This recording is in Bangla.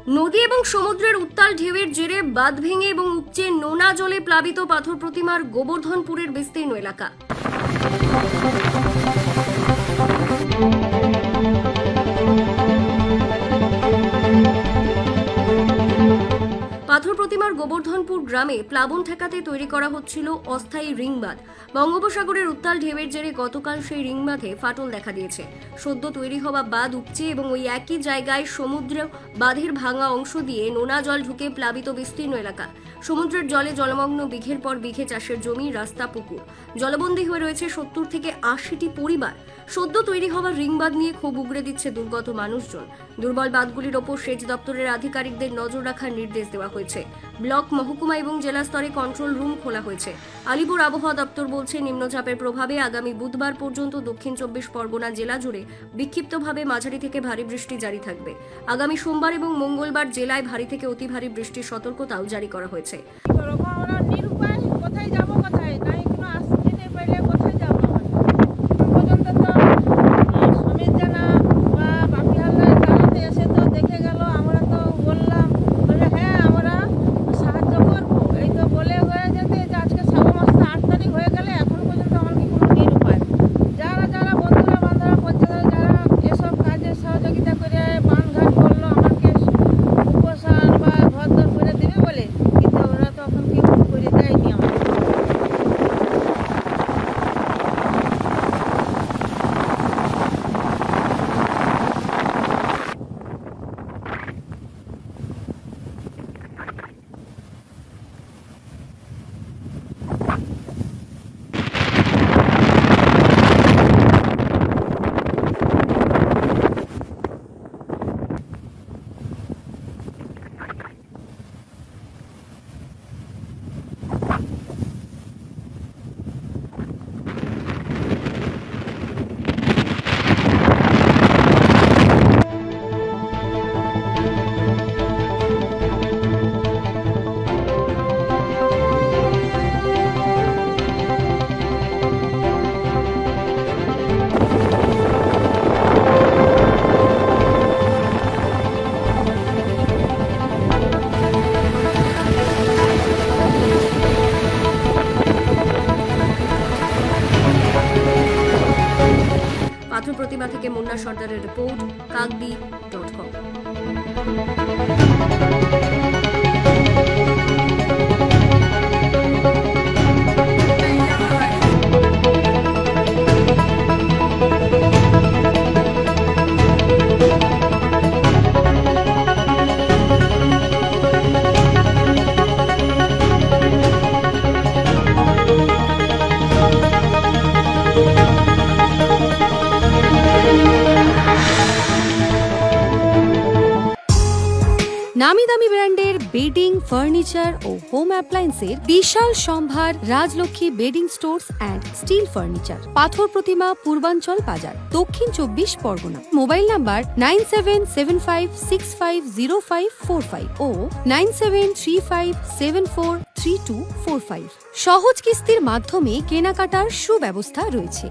নদী এবং সমুদ্রের উত্তাল ঢেউয়ের জেরে বাঁধ ভেঙে এবং উপচে নোনা জলে প্লাবিত পাথর প্রতিমার গোবর্ধনপুরের বিস্তীর্ণ এলাকা। পাথর প্রতিমার গোবর্ধনপুর গ্রামে প্লাবন ঠেকাতে তৈরি করা হচ্ছিল অস্থায়ী রিং বাঁধ। বঙ্গোপসাগরের উত্তাল ঢেউয়ের জেরে গতকাল সেই রিং বাঁধে ফাটল দেখা দিয়েছে। সদ্য তৈরি হওয়া বাঁধ উপচে এবং ওই একই জায়গায় সমুদ্র বাঁধের ভাঙা অংশ দিয়ে নোনা জল ঢুকে প্লাবিত বিস্তীর্ণ এলাকা। সমুদ্রের জলে জলমগ্ন বিঘের পর বিঘে চাষের জমি, রাস্তা, পুকুর। জলবন্দী হয়ে রয়েছে 70 থেকে 80টি পরিবার। সদ্য তৈরি হওয়া রিং বাঁধ নিয়ে ক্ষোভ উগরে দিচ্ছে দুর্গত মানুষজন। দুর্বল বাঁধগুলির ওপর সেচ দপ্তরের আধিকারিকদের নজর রাখার নির্দেশ দেওয়া হয়েছে। ব্লক, মহকুমা এবং জেলা স্তরে কন্ট্রোল রুম খোলা হয়েছে। আলিপুর আবহাওয়া দপ্তর বলছে, নিম্নচাপের প্রভাবে আগামী বুধবার পর্যন্ত দক্ষিণ 24 পরগনা জেলা জুড়ে বিক্ষিপ্তভাবে মাঝারি থেকে ভারী বৃষ্টি জারি থাকবে। আগামী সোমবার এবং মঙ্গলবার জেলায় ভারী থেকে অতি ভারী বৃষ্টির সতর্কতাও জারি করা হয়েছে। পাথর প্রতিমা থেকে মুন্না সর্দারের রিপোর্ট, কাকদ্বীপ.com। নামি দামি ব্র্যান্ডের বেডিং, ফার্নিচার ও হোম অ্যাপ্লায়েন্সের বিশাল সম্ভার Rajlakshmi bedding stores and steel furniture, পাথর প্রতিমা, পূর্বাঞ্চল বাজার, দক্ষিণ 24 পরগনা। মোবাইল নাম্বার 9775650545 ও 9735743245। সহজ কিস্তির মাধ্যমে কেনাকাটার সুব্যবস্থা রয়েছে।